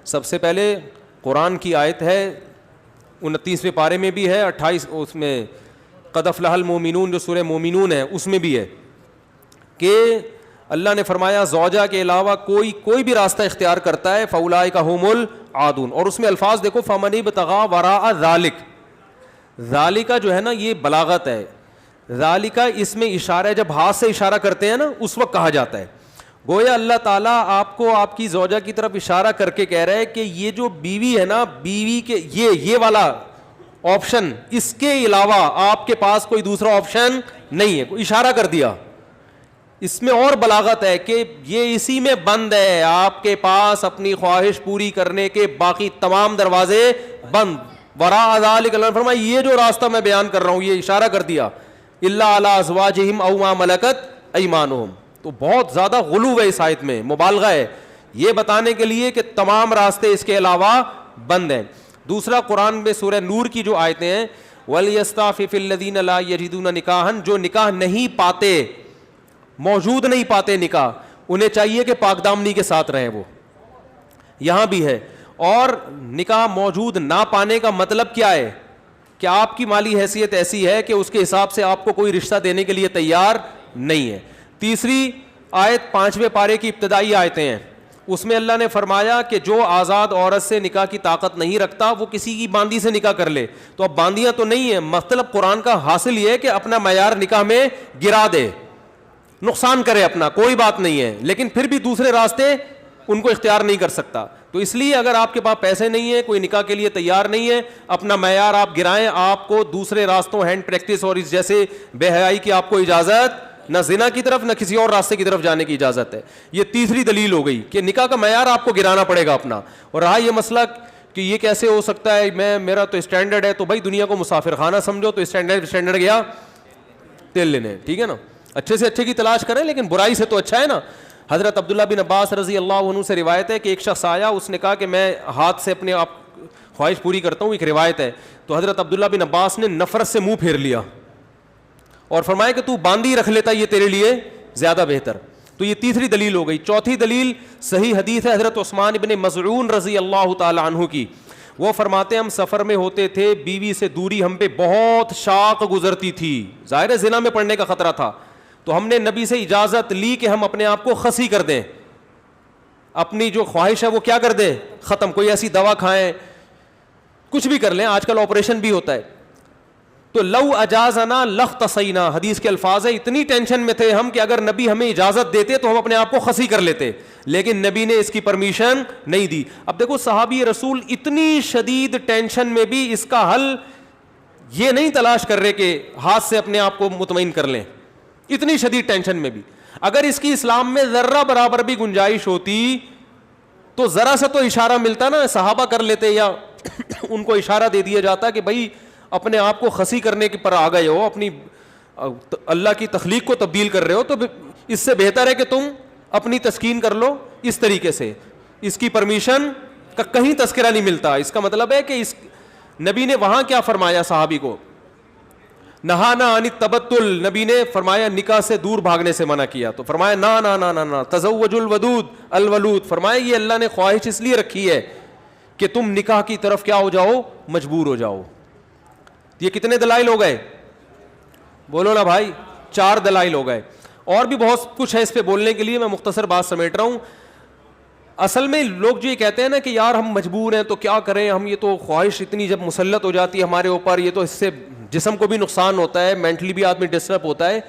سب سے پہلے قرآن کی آیت ہے 29ویں پارے میں بھی ہے, 28 اس میں قد افلح المؤمنون جو سورہ مومنون ہے اس میں بھی ہے کہ اللہ نے فرمایا زوجہ کے علاوہ کوئی بھی راستہ اختیار کرتا ہے فاولئک ھم العادون. اور اس میں الفاظ دیکھو فمن ابتغى وراء ذلک, ذالک جو ہے نا یہ بلاغت ہے, ذالک اس میں اشارہ ہے, جب ہاتھ سے اشارہ کرتے ہیں نا اس وقت کہا جاتا ہے. گویا اللہ تعالیٰ آپ کو آپ کی زوجہ کی طرف اشارہ کر کے کہہ رہے ہے کہ یہ جو بیوی ہے نا, بیوی کے یہ والا آپشن, اس کے علاوہ آپ کے پاس کوئی دوسرا آپشن نہیں ہے. اشارہ کر دیا. اس میں اور بلاغت ہے کہ یہ اسی میں بند ہے, آپ کے پاس اپنی خواہش پوری کرنے کے باقی تمام دروازے بند. وراء ذلک اللہ نے فرمایا یہ جو راستہ میں بیان کر رہا ہوں, یہ اشارہ کر دیا, الا علی ازواجہم او ما ملکت ایمانہم. تو بہت زیادہ غلو ہے اس آیت میں, مبالغہ ہے یہ بتانے کے لیے کہ تمام راستے اس کے علاوہ بند ہیں. دوسرا قرآن میں سورہ نور کی جو آیتیں ہیں وَلْيَسْتَعْفِفِ الَّذِينَ لَا يَجِدُونَ نِكَاحًا, جو نکاح نہیں پاتے, موجود نہیں پاتے نکاح, انہیں چاہیے کہ پاک دامنی کے ساتھ رہیں. وہ یہاں بھی ہے. اور نکاح موجود نہ پانے کا مطلب کیا ہے کہ آپ کی مالی حیثیت ایسی ہے کہ اس کے حساب سے آپ کو کوئی رشتہ دینے کے لیے تیار نہیں ہے. تیسری آیت 5ویں پارے کی ابتدائی آیتیں ہیں, اس میں اللہ نے فرمایا کہ جو آزاد عورت سے نکاح کی طاقت نہیں رکھتا وہ کسی کی باندی سے نکاح کر لے. تو اب باندیاں تو نہیں ہیں, مطلب قرآن کا حاصل یہ ہے کہ اپنا معیار نکاح میں گرا دے, نقصان کرے اپنا, کوئی بات نہیں ہے, لیکن پھر بھی دوسرے راستے ان کو اختیار نہیں کر سکتا. تو اس لیے اگر آپ کے پاس پیسے نہیں ہیں, کوئی نکاح کے لیے تیار نہیں ہے, اپنا معیار آپ گرائیں, آپ کو دوسرے راستوں ہینڈ پریکٹس اور اس جیسے بے حیائی کی آپ کو اجازت, نہ زنا کی طرف نہ کسی اور راستے کی طرف جانے کی اجازت ہے. یہ تیسری دلیل ہو گئی کہ نکاح کا معیار آپ کو گرانا پڑے گا اپنا. اور رہا یہ مسئلہ کہ یہ کیسے ہو سکتا ہے, میرا تو اسٹینڈرڈ ہے, تو بھائی دنیا کو مسافر خانہ سمجھو, تو اسٹینڈرڈ گیا تیل لینے, ٹھیک ہے نا, اچھے سے اچھے کی تلاش کریں لیکن برائی سے تو اچھا ہے نا. حضرت عبداللہ بن عباس رضی اللہ عنہ سے روایت ہے کہ ایک شخص آیا, اس نے کہا کہ میں ہاتھ سے اپنے آپ خواہش پوری کرتا ہوں, ایک روایت ہے. تو حضرت عبداللہ بن عباس نے نفرت سے منہ پھیر لیا اور فرمایا کہ تو باندھی رکھ لیتا یہ تیرے لیے زیادہ بہتر. تو یہ تیسری دلیل ہو گئی. چوتھی دلیل صحیح حدیث ہے حضرت عثمان بن مظعون رضی اللہ تعالی عنہ کی. وہ فرماتے ہیں ہم سفر میں ہوتے تھے, بیوی سے دوری ہم پہ بہت شاق گزرتی تھی, ظاہر زنا میں پڑنے کا خطرہ تھا. تو ہم نے نبی سے اجازت لی کہ ہم اپنے آپ کو خسی کر دیں, اپنی جو خواہش ہے وہ کیا کر دیں, ختم, کوئی ایسی دوا کھائیں, کچھ بھی کر لیں, آج کل آپریشن بھی ہوتا ہے. تو لو اجازنا لختصینا, حدیث کے الفاظ ہے, اتنی ٹینشن میں تھے ہم کہ اگر نبی ہمیں اجازت دیتے تو ہم اپنے آپ کو خسی کر لیتے, لیکن نبی نے اس کی پرمیشن نہیں دی. اب دیکھو صحابی رسول اتنی شدید ٹینشن میں بھی اس کا حل یہ نہیں تلاش کر رہے کہ ہاتھ سے اپنے آپ کو مطمئن کر لیں, اتنی شدید ٹینشن میں بھی. اگر اس کی اسلام میں ذرہ برابر بھی گنجائش ہوتی تو ذرا سا تو اشارہ ملتا نا, صحابہ کر لیتے یا ان کو اشارہ دے دیا جاتا کہ بھائی اپنے آپ کو خسی کرنے کے پر آ گئے ہو, اپنی اللہ کی تخلیق کو تبدیل کر رہے ہو, تو اس سے بہتر ہے کہ تم اپنی تسکین کر لو اس طریقے سے. اس کی پرمیشن کا کہیں تذکرہ نہیں ملتا. اس کا مطلب ہے کہ اس نبی نے وہاں کیا فرمایا صحابی کو, نہانا عن التبتل, نبی نے فرمایا نکاح سے دور بھاگنے سے منع کیا. تو فرمایا نا نا نا نا نا تزوج الودود الولود, فرمایا یہ اللہ نے خواہش اس لیے رکھی ہے کہ تم نکاح کی طرف کیا ہو جاؤ, مجبور ہو جاؤ. یہ کتنے دلائل ہو گئے, بولو نا بھائی, 4 دلائل ہو گئے. اور بھی بہت کچھ ہے اس پہ بولنے کے لیے, میں مختصر بات سمیٹ رہا ہوں. اصل میں لوگ جو یہ کہتے ہیں نا کہ یار ہم مجبور ہیں تو کیا کریں ہم, یہ تو خواہش اتنی جب مسلط ہو جاتی ہے ہمارے اوپر, یہ تو اس سے جسم کو بھی نقصان ہوتا ہے, مینٹلی بھی آدمی ڈسٹرب ہوتا ہے.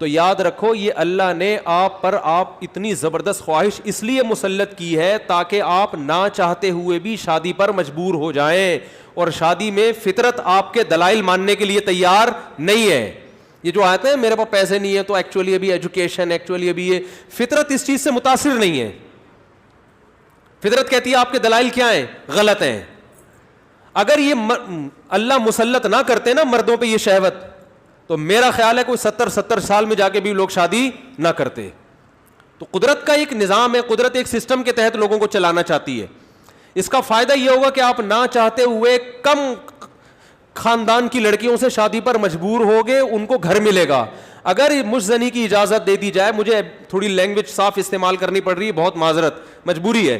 تو یاد رکھو یہ اللہ نے آپ پر اتنی زبردست خواہش اس لیے مسلط کی ہے تاکہ آپ نہ چاہتے ہوئے بھی شادی پر مجبور ہو جائیں, اور شادی میں فطرت آپ کے دلائل ماننے کے لیے تیار نہیں ہے. یہ جو آتے ہیں میرے پاس پیسے نہیں ہے تو ایکچولی ابھی ایجوکیشن, ایکچولی ابھی یہ, فطرت اس چیز سے متاثر نہیں ہے. فطرت کہتی ہے آپ کے دلائل کیا ہیں, غلط ہیں. اگر یہ اللہ مسلط نہ کرتے نا مردوں پہ یہ شہوت, تو میرا خیال ہے کوئی 70 سال میں جا کے بھی لوگ شادی نہ کرتے. تو قدرت کا ایک نظام ہے, قدرت ایک سسٹم کے تحت لوگوں کو چلانا چاہتی ہے. اس کا فائدہ یہ ہوگا کہ آپ نہ چاہتے ہوئے کم خاندان کی لڑکیوں سے شادی پر مجبور ہوگے, ان کو گھر ملے گا. اگر مجزنی کی اجازت دے دی جائے, مجھے تھوڑی لینگویج صاف استعمال کرنی پڑ رہی ہے, بہت معذرت, مجبوری ہے.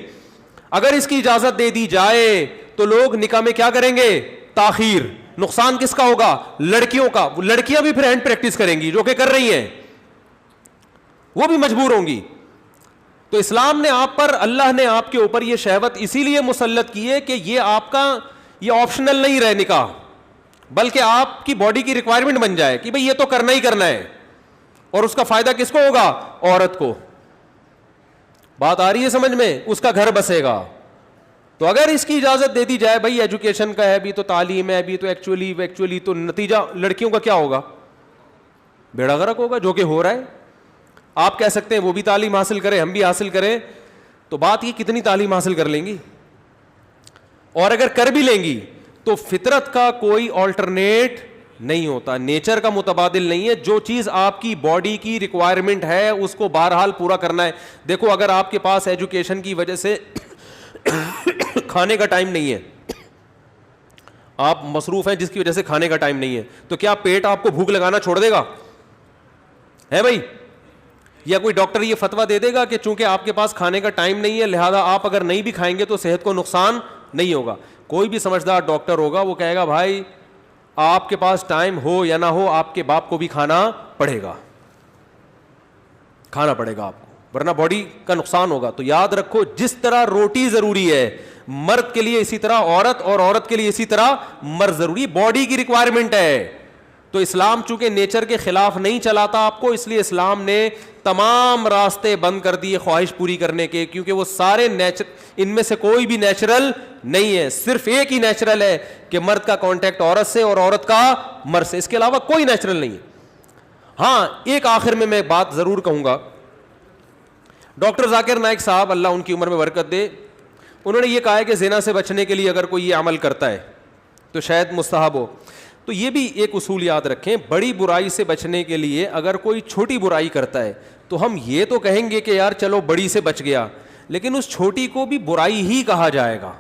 اگر اس کی اجازت دے دی جائے تو لوگ نکاح میں کیا کریں گے؟ تاخیر. نقصان کس کا ہوگا؟ لڑکیوں کا. لڑکیاں بھی پھر ہینڈ پریکٹس کریں گی جو کہ کر رہی ہیں, وہ بھی مجبور ہوں گی. تو اسلام نے آپ پر, اللہ نے آپ کے اوپر یہ شہوت اسی لیے مسلط کی ہے کہ یہ آپ کا یہ آپشنل نہیں رہے نکاح, بلکہ آپ کی باڈی کی ریکوائرمنٹ بن جائے کہ بھئی یہ تو کرنا ہی کرنا ہے. اور اس کا فائدہ کس کو ہوگا؟ عورت کو. بات آ رہی ہے سمجھ میں؟ اس کا گھر بسے گا. تو اگر اس کی اجازت دے دی جائے, بھئی ایجوکیشن کا ہے, ابھی تو تعلیم ہے, ابھی تو ایکچولی تو نتیجہ لڑکیوں کا کیا ہوگا؟ بیڑا غرق ہوگا, جو کہ ہو رہا ہے. آپ کہہ سکتے ہیں وہ بھی تعلیم حاصل کریں, ہم بھی حاصل کریں, تو بات یہ کتنی تعلیم حاصل کر لیں گی؟ اور اگر کر بھی لیں گی تو فطرت کا کوئی آلٹرنیٹ نہیں ہوتا, نیچر کا متبادل نہیں ہے. جو چیز آپ کی باڈی کی ریکوائرمنٹ ہے اس کو بہرحال پورا کرنا ہے. دیکھو اگر آپ کے پاس ایجوکیشن کی وجہ سے کھانے کا ٹائم نہیں ہے, آپ مصروف ہیں جس کی وجہ سے کھانے کا ٹائم نہیں ہے, تو کیا پیٹ آپ کو بھوک لگانا چھوڑ دے گا؟ ہے بھائی؟ یا کوئی ڈاکٹر یہ فتویٰ دے دے گا کہ چونکہ آپ کے پاس کھانے کا ٹائم نہیں ہے لہذا آپ اگر نہیں بھی کھائیں گے تو صحت کو نقصان نہیں ہوگا؟ کوئی بھی سمجھدار ڈاکٹر ہوگا وہ کہے گا بھائی آپ کے پاس ٹائم ہو یا نہ ہو آپ کے باپ کو بھی کھانا پڑے گا, کھانا پڑے گا آپ کو, ورنہ باڈی کا نقصان ہوگا. تو یاد رکھو, جس طرح روٹی ضروری ہے مرد کے لیے اسی طرح عورت, اور عورت کے لیے اسی طرح مرد ضروری, باڈی کی ریکوائرمنٹ ہے. تو اسلام چونکہ نیچر کے خلاف نہیں چلاتا آپ کو, اس لیے اسلام نے تمام راستے بند کر دیے خواہش پوری کرنے کے, کیونکہ وہ سارے ان میں سے کوئی بھی نیچرل نہیں ہے. صرف ایک ہی نیچرل ہے کہ مرد کا کانٹیکٹ عورت سے اور عورت کا مرد سے, اس کے علاوہ کوئی نیچرل نہیں ہے. ہاں ایک آخر میں بات ضرور کہوں گا. ڈاکٹر ذاکر نائک صاحب اللہ ان کی عمر میں برکت دے, انہوں نے یہ کہا ہے کہ زنا سے بچنے کے لیے اگر کوئی یہ عمل کرتا ہے تو شاید مستحب ہو. تو یہ بھی ایک اصول یاد رکھیں, بڑی برائی سے بچنے کے لیے اگر کوئی چھوٹی برائی کرتا ہے تو ہم یہ تو کہیں گے کہ یار چلو بڑی سے بچ گیا, لیکن اس چھوٹی کو بھی برائی ہی کہا جائے گا.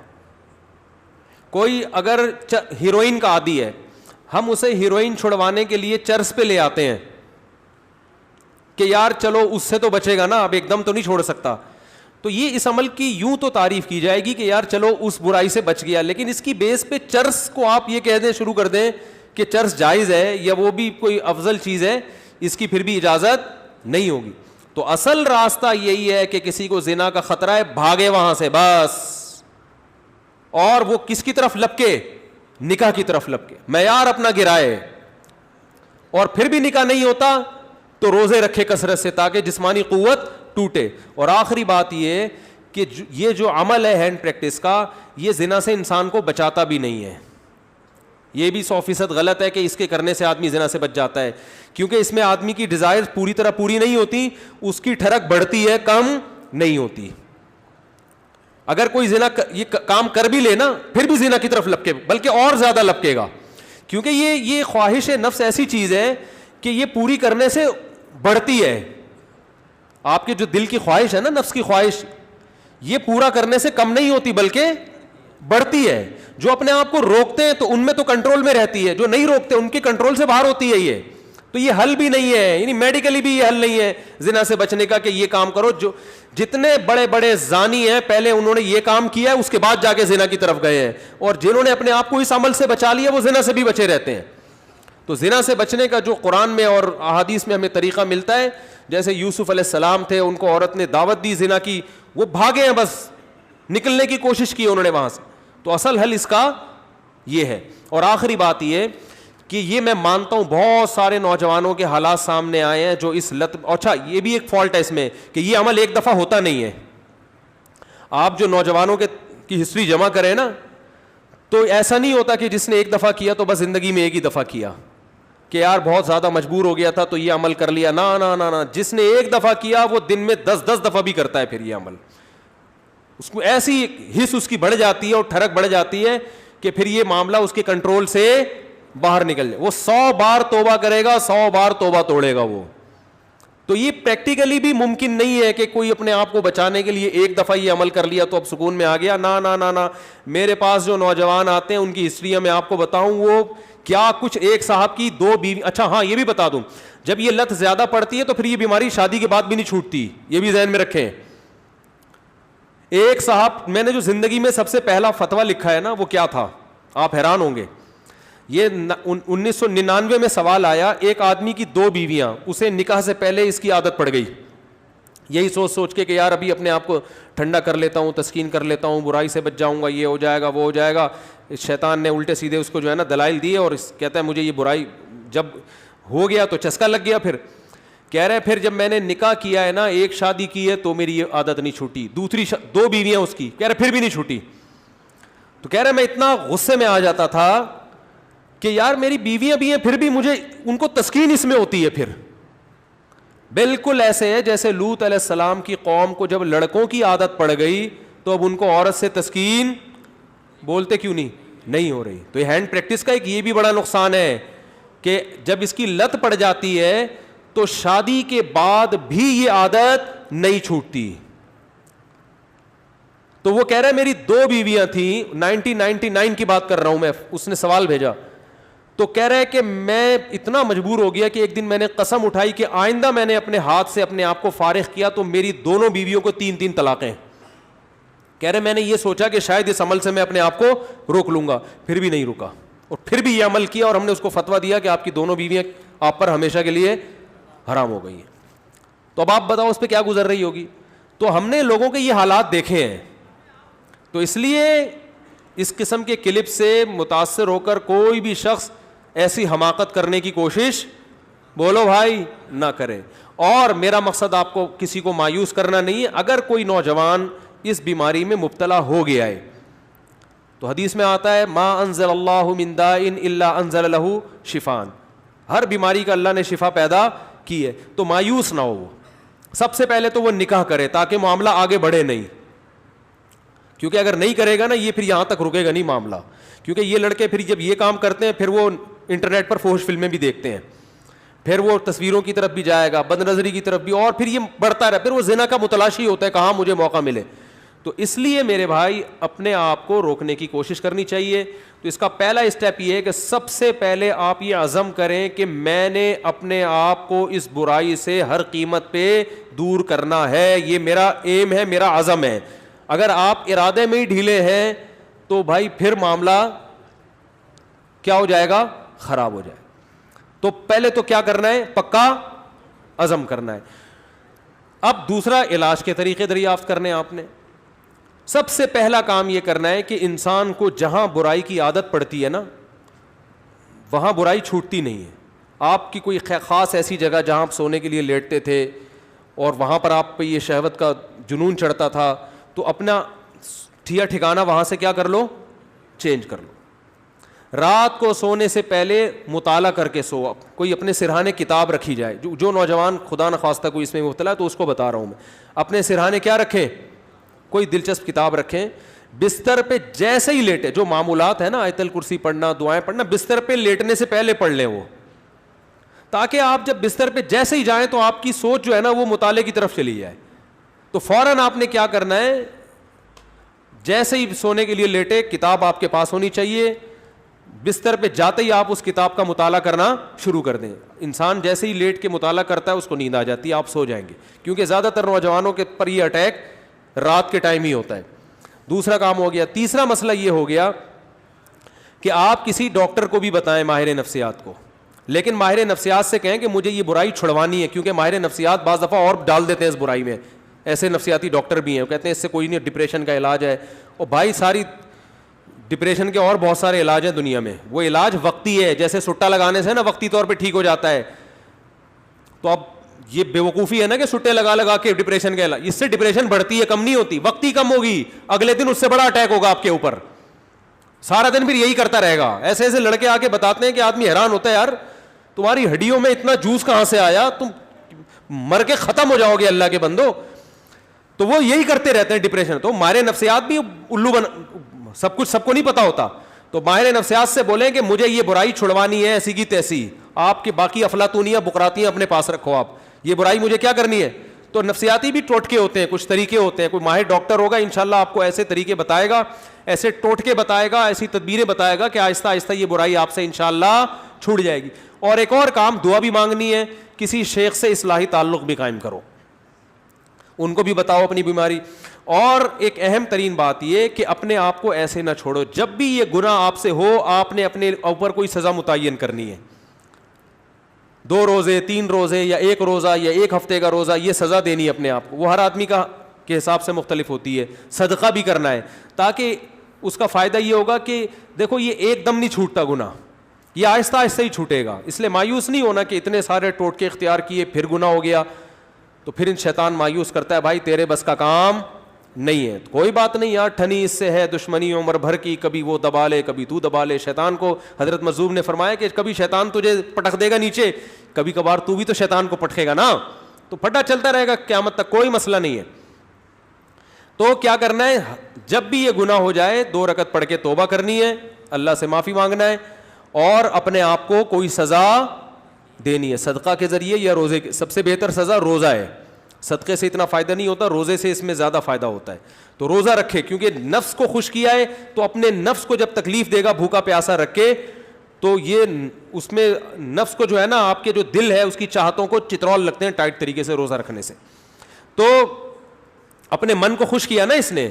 کوئی اگر ہیروئن کا عادی ہے, ہم اسے ہیروئن چھڑوانے کے لیے چرس پہ لے آتے ہیں کہ یار چلو اس سے تو بچے گا نا, اب ایک دم تو نہیں چھوڑ سکتا. تو یہ اس عمل کی یوں تو تعریف کی جائے گی کہ یار چلو اس برائی سے بچ گیا, لیکن اس کی بیس پہ چرس کو آپ یہ کہہ دیں, شروع کر دیں کہ چرس جائز ہے یا وہ بھی کوئی افضل چیز ہے, اس کی پھر بھی اجازت نہیں ہوگی. تو اصل راستہ یہی ہے کہ کسی کو زنا کا خطرہ ہے, بھاگے وہاں سے بس, اور وہ کس کی طرف لپکے؟ نکاح کی طرف لپکے, معیار اپنا گرائے. اور پھر بھی نکاح نہیں ہوتا تو روزے رکھے کثرت سے تاکہ جسمانی قوت ٹوٹے. اور آخری بات یہ کہ یہ جو عمل ہے ہینڈ پریکٹس کا, یہ زنا سے انسان کو بچاتا بھی نہیں ہے. یہ بھی 100% غلط ہے کہ اس کے کرنے سے آدمی زنا سے بچ جاتا ہے, کیونکہ اس میں آدمی کی ڈیزائر پوری طرح پوری نہیں ہوتی, اس کی ٹھڑک بڑھتی ہے, کم نہیں ہوتی. اگر کوئی زنا یہ کام کر بھی لے نا پھر بھی زنا کی طرف لپکے, بلکہ اور زیادہ لپکے گا, کیونکہ یہ خواہش نفس ایسی چیز ہے کہ یہ پوری کرنے سے بڑھتی ہے. آپ کے جو دل کی خواہش ہے نا, نفس کی خواہش, یہ پورا کرنے سے کم نہیں ہوتی بلکہ بڑھتی ہے. جو اپنے آپ کو روکتے ہیں تو ان میں تو کنٹرول میں رہتی ہے, جو نہیں روکتے ان کے کنٹرول سے باہر ہوتی ہے. یہ تو یہ حل بھی نہیں ہے, یعنی میڈیکلی بھی یہ حل نہیں ہے زنا سے بچنے کا کہ یہ کام کرو. جو جتنے بڑے بڑے زانی ہیں پہلے انہوں نے یہ کام کیا ہے, اس کے بعد جا کے زنا کی طرف گئے ہیں, اور جنہوں نے اپنے آپ کو اس عمل سے بچا لیا وہ زنا سے بھی بچے رہتے ہیں. تو زنا سے بچنے کا جو قرآن میں اور احادیث میں ہمیں طریقہ ملتا ہے, جیسے یوسف علیہ السلام تھے, ان کو عورت نے دعوت دی زنا کی, وہ بھاگے ہیں, بس نکلنے کی کوشش کی انہوں نے وہاں سے. تو اصل حل اس کا یہ ہے. اور آخری بات یہ کہ یہ میں مانتا ہوں بہت سارے نوجوانوں کے حالات سامنے آئے ہیں جو اس لت, اچھا یہ بھی ایک فالٹ ہے اس میں کہ یہ عمل ایک دفعہ ہوتا نہیں ہے. آپ جو نوجوانوں کی ہسٹری جمع کریں نا, تو ایسا نہیں ہوتا کہ جس نے ایک دفعہ کیا تو بس زندگی میں ایک ہی دفعہ کیا کہ یار بہت زیادہ مجبور ہو گیا تھا تو یہ عمل کر لیا. نا نا نا نا, جس نے ایک دفعہ کیا وہ دن میں 10 دفعہ بھی کرتا ہے پھر یہ عمل. اس کو ایسی حس اس کی بڑھ جاتی ہے اور ٹھڑک بڑھ جاتی ہے کہ پھر یہ معاملہ اس کے کنٹرول سے باہر نکل جائے. وہ 100 بار توبہ کرے گا, 100 بار توبہ توڑے گا وہ. تو یہ پریکٹیکلی بھی ممکن نہیں ہے کہ کوئی اپنے آپ کو بچانے کے لیے ایک دفعہ یہ عمل کر لیا تو اب سکون میں آ گیا. نا نا نا نا, میرے پاس جو نوجوان آتے ہیں ان کی ہسٹری میں آپ کو بتاؤں, وہ کیا کچھ, ایک صاحب کی 2 بیوی. اچھا ہاں یہ بھی بتا دوں, جب یہ لت زیادہ پڑتی ہے تو پھر یہ بیماری شادی کے بعد بھی نہیں چھوٹتی, یہ بھی ذہن میں رکھیں. ایک صاحب, میں نے جو زندگی میں سب سے پہلا فتویٰ لکھا ہے نا وہ کیا تھا, آپ حیران ہوں گے. یہ 1999 میں سوال آیا, ایک آدمی کی 2 بیویاں, اسے نکاح سے پہلے اس کی عادت پڑ گئی, یہی سوچ کے کہ یار ابھی اپنے آپ کو ٹھنڈا کر لیتا ہوں, تسکین کر لیتا ہوں, برائی سے بچ جاؤں گا, یہ ہو جائے گا, وہ ہو جائے گا. شیطان نے الٹے سیدھے اس کو جو ہے نا دلائل دیے, اور کہتا ہے مجھے یہ برائی جب ہو گیا تو چسکا لگ گیا. پھر کہہ رہے پھر جب میں نے نکاح کیا ہے نا, ایک شادی کی ہے تو میری یہ عادت نہیں چھوٹی, دوسری 2 بیویاں اس کی, کہہ رہے پھر بھی نہیں چھوٹی. تو کہہ رہے میں اتنا غصے میں آ جاتا تھا کہ یار میری بیویاں بھی ہیں پھر بھی مجھے ان کو تسکین اس میں ہوتی ہے. پھر بالکل ایسے ہے جیسے لوط علیہ السلام کی قوم کو جب لڑکوں کی عادت پڑ گئی تو اب ان کو عورت سے تسکین بولتے کیوں نہیں ہو رہی. تو یہ ہینڈ پریکٹس کا ایک یہ بھی بڑا نقصان ہے کہ جب اس کی لت پڑ جاتی ہے تو شادی کے بعد بھی یہ عادت نہیں چھوٹتی. تو وہ کہہ رہا ہے میری 2 بیویاں تھیں, 1999 کی بات کر رہا ہوں میں, اس نے سوال بھیجا. تو کہہ رہا ہے کہ میں اتنا مجبور ہو گیا کہ ایک دن میں نے قسم اٹھائی کہ آئندہ میں نے اپنے ہاتھ سے اپنے آپ کو فارغ کیا تو میری دونوں بیویوں کو 3 طلاقیں. کہہ رہے میں نے یہ سوچا کہ شاید اس عمل سے میں اپنے آپ کو روک لوں گا, پھر بھی نہیں رکا, اور پھر بھی یہ عمل کیا, اور ہم نے اس کو فتویٰ دیا کہ آپ کی دونوں بیویاں آپ پر ہمیشہ کے لیے حرام ہو گئی ہیں. تو اب آپ بتاؤ اس پہ کیا گزر رہی ہوگی. تو ہم نے لوگوں کے یہ حالات دیکھے ہیں, تو اس لیے اس قسم کے کلپ سے متاثر ہو کر کوئی بھی شخص ایسی حماقت کرنے کی کوشش بولو بھائی نہ کرے. اور میرا مقصد آپ کو کسی کو مایوس کرنا نہیں ہے. اگر کوئی نوجوان اس بیماری میں مبتلا ہو گیا ہے تو حدیث میں آتا ہے ما انزل اللہ من داء الا انزل له شفاء, ہر بیماری کا اللہ نے شفا پیدا کی ہے. تو مایوس نہ ہو. وہ سب سے پہلے تو وہ نکاح کرے تاکہ معاملہ آگے بڑھے نہیں, کیونکہ اگر نہیں کرے گا نا یہ پھر یہاں تک رکے گا نہیں معاملہ. کیونکہ یہ لڑکے پھر جب یہ کام کرتے ہیں پھر وہ انٹرنیٹ پر فحش فلمیں بھی دیکھتے ہیں, پھر وہ تصویروں کی طرف بھی جائے گا, بد نظری کی طرف بھی, اور پھر یہ بڑھتا رہا, پھر وہ زنا کا متلاشی ہوتا ہے کہاں مجھے موقع ملے. تو اس لیے میرے بھائی اپنے آپ کو روکنے کی کوشش کرنی چاہیے. تو اس کا پہلا اسٹیپ یہ ہے کہ سب سے پہلے آپ یہ عزم کریں کہ میں نے اپنے آپ کو اس برائی سے ہر قیمت پہ دور کرنا ہے. یہ میرا ایم ہے, میرا عزم ہے. اگر آپ ارادے میں ہی ڈھیلے ہیں تو بھائی پھر معاملہ کیا ہو جائے گا, خراب ہو جائے. تو پہلے تو کیا کرنا ہے, پکا عزم کرنا ہے. اب دوسرا علاج کے طریقے دریافت کرنے آپ نے. سب سے پہلا کام یہ کرنا ہے کہ انسان کو جہاں برائی کی عادت پڑتی ہے نا وہاں برائی چھوٹتی نہیں ہے. آپ کی کوئی خاص ایسی جگہ جہاں آپ سونے کے لیے لیٹتے تھے اور وہاں پر آپ پہ یہ شہوت کا جنون چڑھتا تھا, تو اپنا ٹھکانہ وہاں سے کیا کر لو, چینج کر لو. رات کو سونے سے پہلے مطالعہ کر کے سو. کوئی اپنے سرہانے کتاب رکھی جائے. جو نوجوان خدا نخواستہ کوئی اس میں مبتلا ہے تو اس کو بتا رہا ہوں میں, اپنے سرہانے کیا رکھیں, کوئی دلچسپ کتاب رکھیں. بستر پہ جیسے ہی لیٹے, جو معمولات ہیں نا آیت الکرسی پڑھنا, دعائیں پڑھنا, بستر پہ لیٹنے سے پہلے پڑھ لیں وہ, تاکہ آپ جب بستر پہ جیسے ہی جائیں تو آپ کی سوچ جو ہے نا وہ مطالعے کی طرف چلی جائے. تو فوراً آپ نے کیا کرنا ہے, جیسے ہی سونے کے لیے لیٹے کتاب آپ کے پاس ہونی چاہیے, بستر پہ جاتے ہی آپ اس کتاب کا مطالعہ کرنا شروع کر دیں. انسان جیسے ہی لیٹ کے مطالعہ کرتا ہے اس کو نیند آ جاتی ہے, آپ سو جائیں گے, کیونکہ زیادہ تر نوجوانوں کے پر یہ اٹیک رات کے ٹائم ہی ہوتا ہے. دوسرا کام ہو گیا. تیسرا مسئلہ یہ ہو گیا کہ آپ کسی ڈاکٹر کو بھی بتائیں, ماہر نفسیات کو, لیکن ماہر نفسیات سے کہیں کہ مجھے یہ برائی چھڑوانی ہے, کیونکہ ماہر نفسیات بعض دفعہ اور ڈال دیتے ہیں اس برائی میں. ایسے نفسیاتی ڈاکٹر بھی ہیں, وہ کہتے ہیں اس سے کوئی نہیں, ڈپریشن کا علاج ہے. اور بھائی ساری ڈپریشن کے اور بہت سارے علاج ہیں دنیا میں, وہ علاج وقتی ہے, جیسے سٹا لگانے سے نا وقتی طور پہ ٹھیک ہو جاتا ہے. تو اب یہ بیوقوفی ہے نا کہ سٹے لگا کے ڈپریشن کا علاج, اس سے ڈپریشن بڑھتی ہے, کم نہیں ہوتی. وقتی کم ہوگی, اگلے دن اس سے بڑا اٹیک ہوگا آپ کے اوپر, سارا دن پھر یہی کرتا رہے گا. ایسے ایسے لڑکے آ کے بتاتے ہیں کہ آدمی حیران ہوتا ہے, یار تمہاری ہڈیوں میں اتنا جوس کہاں سے آیا, تم مر کے ختم ہو جاؤ گے اللہ کے بندو. تو وہ یہی کرتے رہتے ہیں ڈپریشن. تو ماہر نفسیات بھی الو سب کچھ سب کو نہیں پتا ہوتا. تو ماہر نفسیات سے بولیں کہ مجھے یہ برائی چھڑوانی ہے ایسی کی تیسی, آپ کے باقی افلاطونیاں بقراتیاں اپنے پاس رکھو, آپ یہ برائی مجھے کیا کرنی ہے. تو نفسیاتی بھی ٹوٹکے ہوتے ہیں, کچھ طریقے ہوتے ہیں. کوئی ماہر ڈاکٹر ہوگا انشاءاللہ آپ کو ایسے طریقے بتائے گا, ایسے ٹوٹکے بتائے گا, ایسی تدبیریں بتائے گا کہ آہستہ آہستہ یہ برائی آپ سے انشاءاللہ چھوٹ جائے گی. اور ایک اور کام, دعا بھی مانگنی ہے, کسی شیخ سے اصلاحی تعلق بھی قائم کرو, ان کو بھی بتاؤ اپنی بیماری. اور ایک اہم ترین بات یہ کہ اپنے آپ کو ایسے نہ چھوڑو, جب بھی یہ گناہ آپ سے ہو آپ نے اپنے اوپر کوئی سزا متعین کرنی ہے. 2 روزے 3 روزے یا 1 روزہ یا 1 ہفتے کا روزہ, یہ سزا دینی ہے اپنے آپ کو. وہ ہر آدمی کا کے حساب سے مختلف ہوتی ہے. صدقہ بھی کرنا ہے, تاکہ اس کا فائدہ یہ ہوگا کہ دیکھو یہ ایک دم نہیں چھوٹتا گناہ, یہ آہستہ آہستہ ہی چھوٹے گا. اس لیے مایوس نہیں ہونا کہ اتنے سارے ٹوٹکے اختیار کیے پھر گناہ ہو گیا, تو پھر شیطان مایوس کرتا ہے, بھائی تیرے بس کا کام نہیں ہے. کوئی بات نہیں یار, ٹھنی اس سے ہے دشمنی عمر بھر کی, کبھی وہ دبا لے کبھی تو دبا لے. شیطان کو حضرت مظلوم نے فرمایا کہ کبھی شیطان تجھے پٹک دے گا نیچے, کبھی کبھار تو بھی تو شیطان کو پٹکے گا نا, تو پھٹا چلتا رہے گا قیامت تک, کوئی مسئلہ نہیں ہے. تو کیا کرنا ہے, جب بھی یہ گناہ ہو جائے 2 رکعت پڑھ کے توبہ کرنی ہے, اللہ سے معافی مانگنا ہے, اور اپنے آپ کو کوئی سزا دینی ہے صدقہ کے ذریعے یا روزے کے. سب سے بہتر سزا روزہ ہے, صدقے سے اتنا فائدہ نہیں ہوتا, روزے سے اس میں زیادہ فائدہ ہوتا ہے. تو روزہ رکھے, کیونکہ نفس کو خوش کیا ہے, تو اپنے نفس کو جب تکلیف دے گا بھوکا پیاسا رکھ کے, تو یہ اس میں نفس کو جو ہے نا, آپ کے جو دل ہے اس کی چاہتوں کو چترول لگتے ہیں ٹائٹ طریقے سے روزہ رکھنے سے. تو اپنے من کو خوش کیا نا اس نے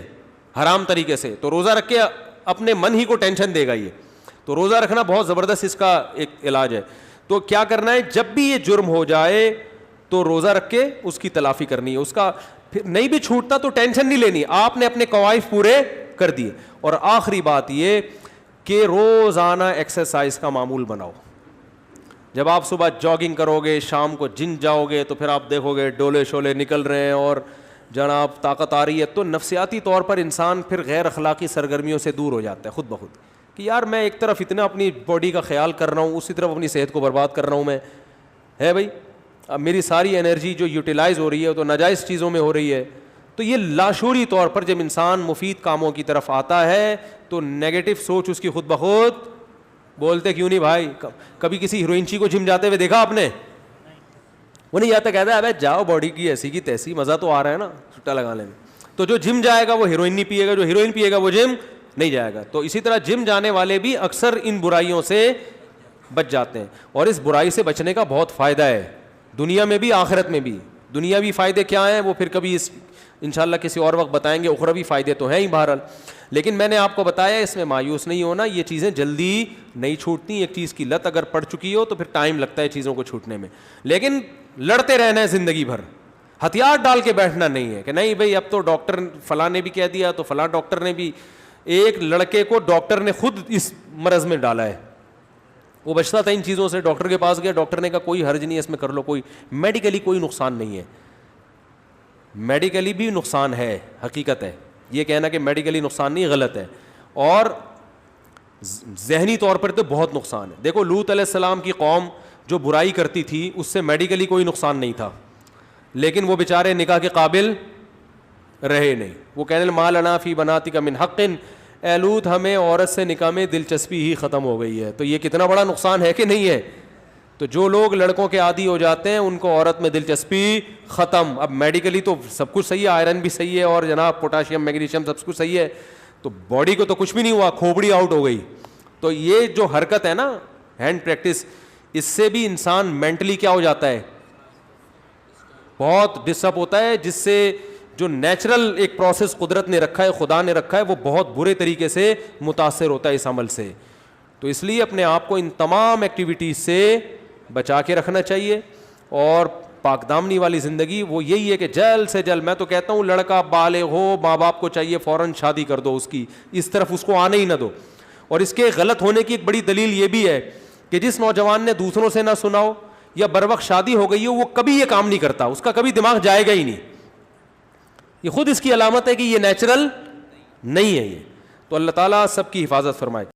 حرام طریقے سے, تو روزہ رکھ کے اپنے من ہی کو ٹینشن دے گا یہ. تو روزہ رکھنا بہت زبردست اس کا ایک علاج ہے. تو کیا کرنا ہے, جب بھی یہ جرم ہو جائے تو روزہ رکھ کے اس کی تلافی کرنی ہے. اس کا پھر نہیں بھی چھوٹتا تو ٹینشن نہیں لینی, آپ نے اپنے قوائف پورے کر دیے. اور آخری بات یہ کہ روزانہ ایکسرسائز کا معمول بناؤ. جب آپ صبح جاگنگ کرو گے, شام کو جم جاؤ گے, تو پھر آپ دیکھو گے ڈولے شولے نکل رہے ہیں اور جناب طاقت آ رہی ہے, تو نفسیاتی طور پر انسان پھر غیر اخلاقی سرگرمیوں سے دور ہو جاتا ہے خود بخود, کہ یار میں ایک طرف اتنا اپنی باڈی کا خیال کر رہا ہوں, اسی طرف اپنی صحت کو برباد کر رہا ہوں میں, ہے بھائی. اب میری ساری انرجی جو یوٹیلائز ہو رہی ہے تو ناجائز چیزوں میں ہو رہی ہے. تو یہ لاشعوری طور پر جب انسان مفید کاموں کی طرف آتا ہے تو نیگیٹو سوچ اس کی خود بخود, بولتے کیوں نہیں بھائی, کبھی کسی ہیروئنچی کو جم جاتے ہوئے دیکھا آپ نے؟ وہ نہیں جاتا, کہتا ہے ابے جاؤ باڈی کی ایسی کی تیسی, مزہ تو آ رہا ہے نا چھٹا لگانے میں. تو جو جم جائے گا وہ ہیروئن نہیں پیے گا, جو ہیروئن پیے گا وہ جم نہیں جائے گا. تو اسی طرح جم جانے والے بھی اکثر ان برائیوں سے بچ جاتے ہیں, اور اس برائی سے بچنے کا بہت فائدہ ہے دنیا میں بھی آخرت میں بھی. دنیاوی فائدے کیا ہیں وہ پھر کبھی انشاءاللہ کسی اور وقت بتائیں گے, اخروی فائدے تو ہیں ہی بہرحال. لیکن میں نے آپ کو بتایا اس میں مایوس نہیں ہونا, یہ چیزیں جلدی نہیں چھوٹتی. ایک چیز کی لت اگر پڑ چکی ہو تو پھر ٹائم لگتا ہے چیزوں کو چھوٹنے میں, لیکن لڑتے رہنا ہے زندگی بھر. ہتھیار ڈال کے بیٹھنا نہیں ہے کہ نہیں بھائی اب تو ڈاکٹر فلاں نے بھی کہہ دیا تو فلاں ڈاکٹر نے بھی. ایک لڑکے کو ڈاکٹر نے خود اس مرض میں ڈالا ہے, وہ بچتا تھا ان چیزوں سے, ڈاکٹر کے پاس گیا, ڈاکٹر نے کہا کوئی حرج نہیں ہے اس میں کر لو, کوئی میڈیکلی کوئی نقصان نہیں ہے. میڈیکلی بھی نقصان ہے, حقیقت ہے, یہ کہنا کہ میڈیکلی نقصان نہیں غلط ہے, اور ذہنی طور پر تو بہت نقصان ہے. دیکھو لوط علیہ السلام کی قوم جو برائی کرتی تھی اس سے میڈیکلی کوئی نقصان نہیں تھا, لیکن وہ بیچارے نکاح کے قابل رہے نہیں. وہ کہنے ما لنا فی بناتک من حق, اے لوط ہمیں عورت سے نکاح میں دلچسپی ہی ختم ہو گئی ہے. تو یہ کتنا بڑا نقصان ہے کہ نہیں ہے. تو جو لوگ لڑکوں کے عادی ہو جاتے ہیں ان کو عورت میں دلچسپی ختم. اب میڈیکلی تو سب کچھ صحیح ہے, آئرن بھی صحیح ہے اور جناب پوٹاشیم میگنیشیم سب کچھ صحیح ہے, تو باڈی کو تو کچھ بھی نہیں ہوا, کھوپڑی آؤٹ ہو گئی. تو یہ جو حرکت ہے نا ہینڈ پریکٹس, اس سے بھی انسان مینٹلی کیا ہو جاتا ہے, بہت ڈسٹرب ہوتا ہے, جس سے جو نیچرل ایک پروسیس قدرت نے رکھا ہے, خدا نے رکھا ہے, وہ بہت برے طریقے سے متاثر ہوتا ہے اس عمل سے. تو اس لیے اپنے آپ کو ان تمام ایکٹیویٹیز سے بچا کے رکھنا چاہیے. اور پاک دامنی والی زندگی وہ یہی ہے کہ جلد سے جلد, میں تو کہتا ہوں لڑکا بالغ ہو, ماں باپ کو چاہیے فوراً شادی کر دو اس کی, اس طرف اس کو آنے ہی نہ دو. اور اس کے غلط ہونے کی ایک بڑی دلیل یہ بھی ہے کہ جس نوجوان نے دوسروں سے نہ سنا ہو یا بروقت شادی ہو گئی ہو, وہ کبھی یہ کام نہیں کرتا, اس کا کبھی دماغ جائے گا ہی نہیں. یہ خود اس کی علامت ہے کہ یہ نیچرل نہیں ہے یہ. تو اللہ تعالیٰ سب کی حفاظت فرمائے.